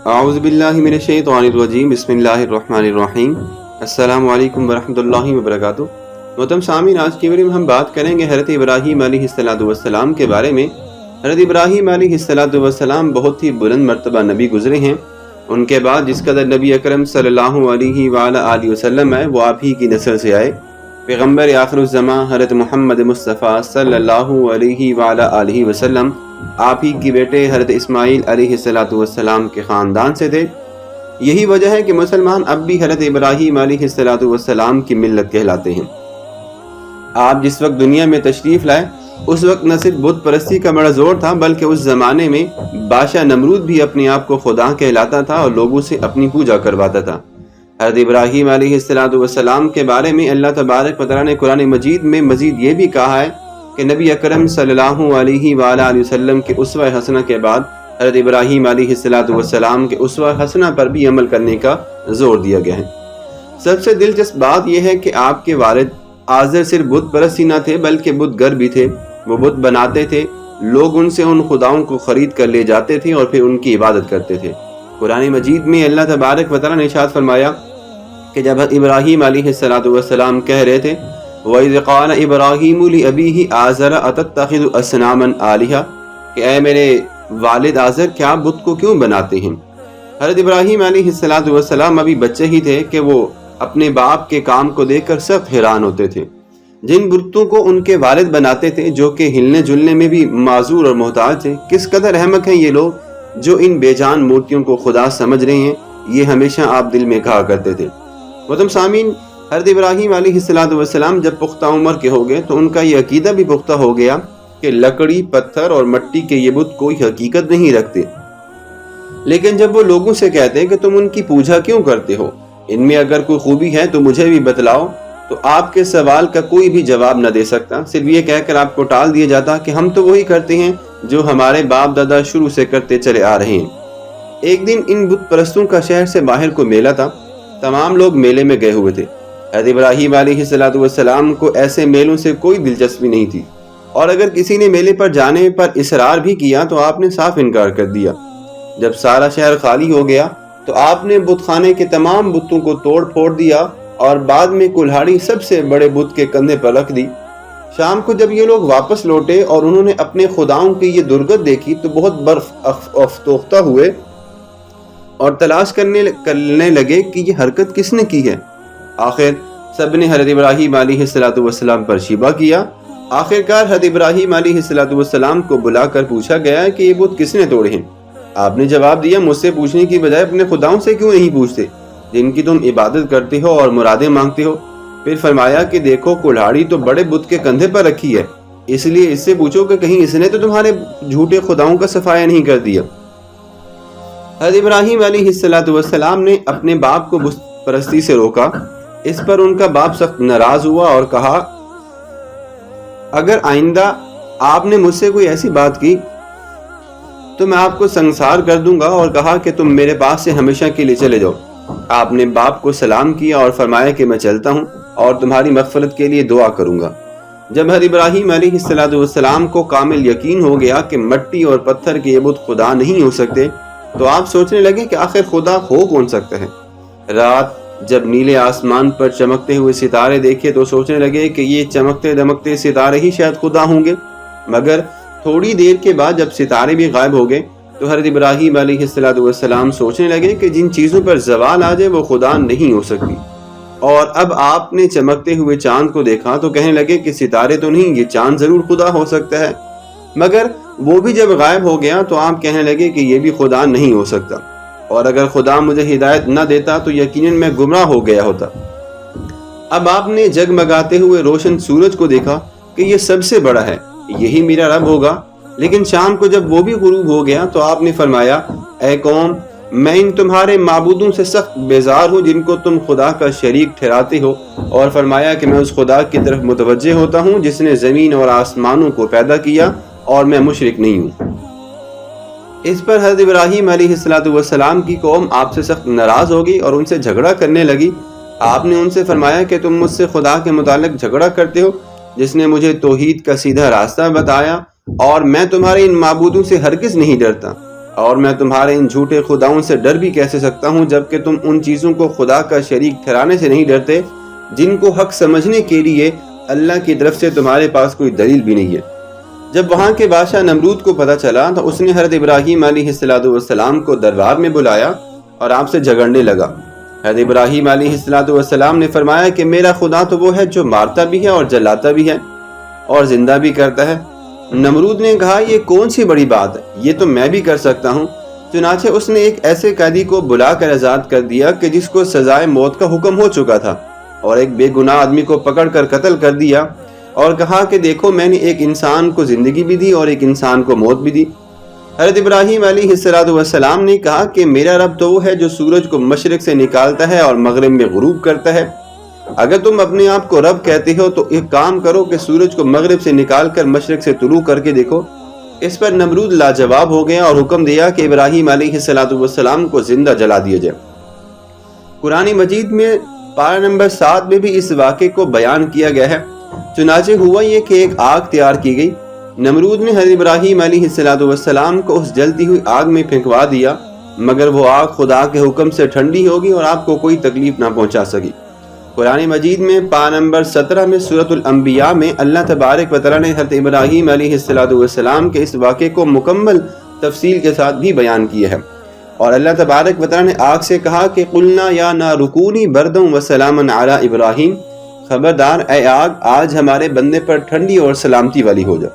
اعوذ باللہ من الشیطان الرجیم بسم اللہ الرحمن الرحیم السلام علیکم ورحمۃ اللہ وبرکاتہ۔ محترم سامعین، آج کی ویڈیو میں ہم بات کریں گے حضرت ابراہیم علیہ السلام کے بارے میں۔ حضرت ابراہیم علیہ السلام بہت ہی بلند مرتبہ نبی گزرے ہیں۔ ان کے بعد جس قدر نبی اکرم صلی اللہ علیہ وآلہ وسلم آئے وہ آپ ہی کی نسل سے آئے۔ پیغمبر آخر الزماں حضرت محمد مصطفیٰ صلی اللہ علیہ وآلہ وسلم آپ ہی کی بیٹے حضرت اسماعیل علیہ السلام کے خاندان سے تھے۔ یہی وجہ ہے کہ مسلمان اب بھی حضرت ابراہیم علیہ السلام کی ملت کہلاتے ہیں۔ آپ جس وقت دنیا میں تشریف لائے اس وقت نہ صرف بت پرستی کا بڑا زور تھا، بلکہ اس زمانے میں بادشاہ نمرود بھی اپنے آپ کو خدا کہلاتا تھا اور لوگوں سے اپنی پوجا کرواتا تھا۔ حضرت ابراہیم علیہ السلام کے بارے میں اللہ تبارک و تعالیٰ نے قرآن مجید میں مزید یہ بھی کہا ہے کہ نبی اکرم صلی اللہ علیہ وآلہ وسلم کے اسوہ حسنہ کے بعد حضرت ابراہیم علیہ السلام کے اسوہ حسنہ پر بھی عمل کرنے کا زور دیا گیا ہے۔ سب سے دلچسپ بات یہ ہے کہ آپ کے والد آزر صرف بت پرست ہی نہ تھے بلکہ بت گر بھی تھے۔ وہ بت بناتے تھے، لوگ ان سے ان خداؤں کو خرید کر لے جاتے تھے اور پھر ان کی عبادت کرتے تھے۔ قرآن مجید میں اللہ تبارک و تعالیٰ نے ارشاد فرمایا کہ جب ابراہیم علیہ السلام کہہ رہے تھے وَإِذْ قَالَ إِبْرَاهِيمُ لِأَبِيهِ آزَرَ أَتَتَّخِذُ أَصْنَامًا آلِهَةً کہ اے میرے والد آزر کیا بت کو کیوں بناتے ہیں۔ حضرت ابراہیم علیہ السلام ابھی بچے ہی تھے کہ وہ اپنے باپ کے کام کو دیکھ کر سخت حیران ہوتے تھے۔ جن بتوں کو ان کے والد بناتے تھے جو کہ ہلنے جلنے میں بھی معذور اور محتاج تھے، کس قدر احمق ہیں یہ لوگ جو ان بے جان مورتیوں کو خدا سمجھ رہے ہیں، یہ ہمیشہ آپ دل میں کہا کرتے تھے۔ محترم سامعین، حضرت ابراہیم علیہ السلام جب پختہ عمر کے ہو گئے تو ان کا یہ عقیدہ بھی پختہ ہو گیا کہ لکڑی، پتھر اور مٹی کے یہ بت کوئی حقیقت نہیں رکھتے۔ لیکن جب وہ لوگوں سے کہتے کہ تم ان کی پوجا کیوں کرتے ہو، ان میں اگر کوئی خوبی ہے تو مجھے بھی بتلاؤ، تو آپ کے سوال کا کوئی بھی جواب نہ دے سکتا، صرف یہ کہہ کر آپ کو ٹال دیا جاتا کہ ہم تو وہی کرتے ہیں جو ہمارے باپ دادا شروع سے کرتے چلے آ رہے ہیں۔ ایک دن ان بت پرستوں کا شہر سے باہر کو میلہ تھا، تمام لوگ میلے میں گئے ہوئے تھے۔ حضرت ابراہیم علیہ السلام کو ایسے میلوں سے کوئی دلچسپی نہیں تھی، اور اگر کسی نے میلے پر جانے پر اصرار بھی کیا تو آپ نے صاف انکار کر دیا۔ جب سارا شہر خالی ہو گیا تو آپ نے بت خانے کے تمام بتوں کو توڑ پھوڑ دیا اور بعد میں کلہاڑی سب سے بڑے بت کے کندھے پر رکھ دی۔ شام کو جب یہ لوگ واپس لوٹے اور انہوں نے اپنے خداؤں کی یہ درگت دیکھی تو بہت برف افروختہ ہوئے اور تلاش کرنے لگے کہ یہ حرکت کس نے کی ہے۔ آخر سب نے حضرت ابراہیم علیہ السلام پر شیبہ کیا۔ آخرکار حضرت ابراہیم علیہ السلام کو بلا کر پوچھا گیا کہ یہ بت کس نے توڑے ہیں۔ آپ نے جواب دیا، مجھ سے پوچھنے کی بجائے اپنے خداؤں سے کیوں نہیں پوچھتے جن کی تم عبادت کرتے ہو اور مرادیں مانگتے ہو۔ پھر فرمایا کہ دیکھو کلہاڑی تو بڑے بت کے کندھے پر رکھی ہے، اس لیے اس سے پوچھو کہ کہیں اس نے تو تمہارے جھوٹے خداؤں کا صفایا نہیں کر دیا۔ حضرت ابراہیم علیہ السلام نے اپنے باپ کو بت پرستی سے روکا۔ اس پر ان کا باپ سخت ناراض ہوا اور کہا اگر آئندہ آپ نے مجھ سے کوئی ایسی بات کی تو میں آپ کو سنسار کر دوں گا، اور کہا کہ تم میرے پاس سے ہمیشہ کے لیے چلے جاؤ۔ آپ نے باپ کو سلام کیا اور فرمایا کہ میں چلتا ہوں اور تمہاری مغفرت کے لیے دعا کروں گا۔ جب حضرت ابراہیم علیہ السلام کو کامل یقین ہو گیا کہ مٹی اور پتھر کے یہ بت خدا نہیں ہو سکتے تو آپ سوچنے لگے کہ آخر خدا ہو کون سکتا ہے۔ رات جب نیلے آسمان پر چمکتے ہوئے ستارے دیکھے تو سوچنے لگے کہ یہ چمکتے دمکتے ستارے ہی شاید خدا ہوں گے، مگر تھوڑی دیر کے بعد جب ستارے بھی غائب ہو گئے تو حضرت ابراہیم علیہ السلام سوچنے لگے کہ جن چیزوں پر زوال آ جائے وہ خدا نہیں ہو سکتی۔ اور اب آپ نے چمکتے ہوئے چاند کو دیکھا تو کہنے لگے کہ ستارے تو نہیں، یہ چاند ضرور خدا ہو سکتا ہے، مگر وہ بھی جب غائب ہو گیا تو آپ کہنے لگے کہ یہ بھی خدا نہیں ہو سکتا، اور اگر خدا مجھے ہدایت نہ دیتا تو یقیناً میں گمراہ ہو گیا ہوتا۔ اب آپ نے جگمگاتے ہوئے روشن سورج کو دیکھا کہ یہ سب سے بڑا ہے، یہی میرا رب ہوگا۔ لیکن شام کو جب وہ بھی غروب ہو گیا تو آپ نے فرمایا اے قوم، میں ان تمہارے معبودوں سے سخت بیزار ہوں جن کو تم خدا کا شریک ٹھہراتے ہو، اور فرمایا کہ میں اس خدا کی طرف متوجہ ہوتا ہوں جس نے زمین اور آسمانوں کو پیدا کیا اور میں مشرک نہیں ہوں۔ اس پر حضرت ابراہیم علیہ السلام کی قوم آپ سے سخت ناراض ہوگی اور ان سے جھگڑا کرنے لگی۔ آپ نے ان سے فرمایا کہ تم مجھ سے خدا کے متعلق جھگڑا کرتے ہو جس نے مجھے توحید کا سیدھا راستہ بتایا، اور میں تمہارے ان معبودوں سے ہرگز نہیں ڈرتا، اور میں تمہارے ان جھوٹے خداؤں سے ڈر بھی کیسے سکتا ہوں جبکہ تم ان چیزوں کو خدا کا شریک ٹھہرانے سے نہیں ڈرتے جن کو حق سمجھنے کے لیے اللہ کی طرف سے تمہارے پاس کوئی دلیل بھی نہیں ہے۔ جب وہاں کے بادشاہ نمرود کو پتہ چلا تو اس نے حضرت ابراہیم علیہ السلام کو دربار میں بلایا اور آپ سے جھگڑنے لگا۔ حضرت ابراہیم علیہ السلام نے فرمایا کہ میرا خدا تو وہ ہے جو مارتا بھی ہے اور جلاتا بھی ہے اور زندہ بھی کرتا ہے۔ نمرود نے کہا یہ کون سی بڑی بات ہے، یہ تو میں بھی کر سکتا ہوں۔ چنانچہ اس نے ایک ایسے قیدی کو بلا کر آزاد کر دیا کہ جس کو سزائے موت کا حکم ہو چکا تھا، اور ایک بے گناہ آدمی کو پکڑ کر قتل کر دیا اور کہا کہ دیکھو میں نے ایک انسان کو زندگی بھی دی اور ایک انسان کو موت بھی دی۔ حضرت ابراہیم علیہ السلام نے کہا کہ میرا رب تو وہ ہے جو سورج کو مشرق سے نکالتا ہے اور مغرب میں غروب کرتا ہے۔ اگر تم اپنے آپ کو رب کہتے ہو تو ایک کام کرو کہ سورج کو مغرب سے نکال کر مشرق سے طلوع کر کے دیکھو۔ اس پر نمرود لاجواب ہو گیا اور حکم دیا کہ ابراہیم علیہ السلام کو زندہ جلا دیا جائے۔ قرآن مجید میں پارہ نمبر 7 میں بھی اس واقعے کو بیان کیا گیا ہے۔ چنانچہ ہوا یہ کہ ایک آگ تیار کی گئی۔ نمرود نے حضرت ابراہیم علیہ السلام کو اس جلتی ہوئی آگ میں پھینکوا دیا، مگر وہ آگ خدا کے حکم سے ٹھنڈی ہوگی اور آپ کو کوئی تکلیف نہ پہنچا سکی۔ قرآن مجید میں پارہ نمبر 17 میں سورۃ الانبیاء میں اللہ تبارک و تعالیٰ نے حضرت ابراہیم علیہ السلام کے اس واقعے کو مکمل تفصیل کے ساتھ بھی بیان کیا ہے، اور اللہ تبارک و تعالیٰ نے آگ سے کہا کہ قلنا یا نار کونی بردا وسلاما علی ابراہیم، خبردار اے آگ آج ہمارے بندے پر ٹھنڈی اور سلامتی والی ہو جا۔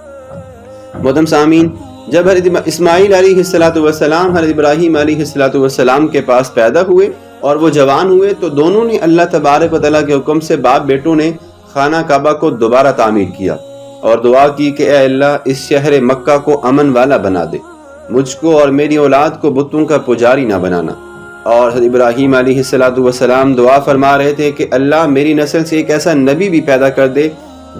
محترم سامعین، جب حضرت اسماعیل علیہ السلام حضرت ابراہیم علیہ السلام کے پاس پیدا ہوئے اور وہ جوان ہوئے تو دونوں نے اللہ تبارک و تعالیٰ کے حکم سے باپ بیٹوں نے خانہ کعبہ کو دوبارہ تعمیر کیا اور دعا کی کہ اے اللہ اس شہر مکہ کو امن والا بنا دے، مجھ کو اور میری اولاد کو بتوں کا پجاری نہ بنانا۔ اور حضرت ابراہیم علیہ السلام دعا فرما رہے تھے کہ اللہ میری نسل سے ایک ایسا نبی بھی پیدا کر دے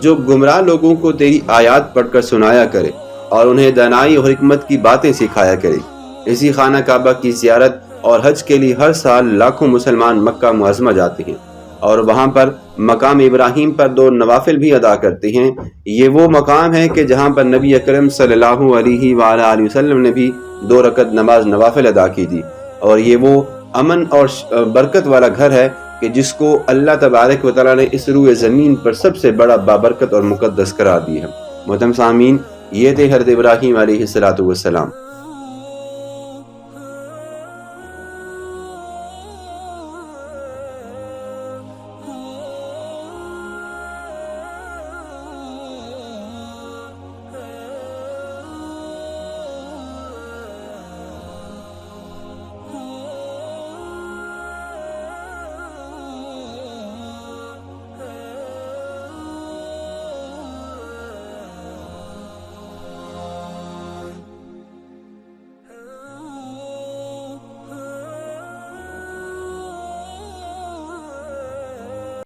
جو گمراہ لوگوں کو تیری آیات پڑھ کر سنایا کرے اور انہیں دانائی اور حکمت کی باتیں سکھایا کرے۔ اسی خانہ کعبہ کی زیارت اور حج کے لیے ہر سال لاکھوں مسلمان مکہ معظمہ جاتے ہیں اور وہاں پر مقام ابراہیم پر 2 نوافل بھی ادا کرتے ہیں۔ یہ وہ مقام ہے کہ جہاں پر نبی اکرم صلی اللہ علیہ وآلہ وسلم نے بھی 2 رکعت نماز نوافل ادا کی تھی، اور یہ وہ امن اور برکت والا گھر ہے کہ جس کو اللہ تبارک و تعالیٰ نے اس روئے زمین پر سب سے بڑا بابرکت اور مقدس قرار دی ہے۔ محترم سامعین، یہ تھے حضرت ابراہیم علیہ السلام۔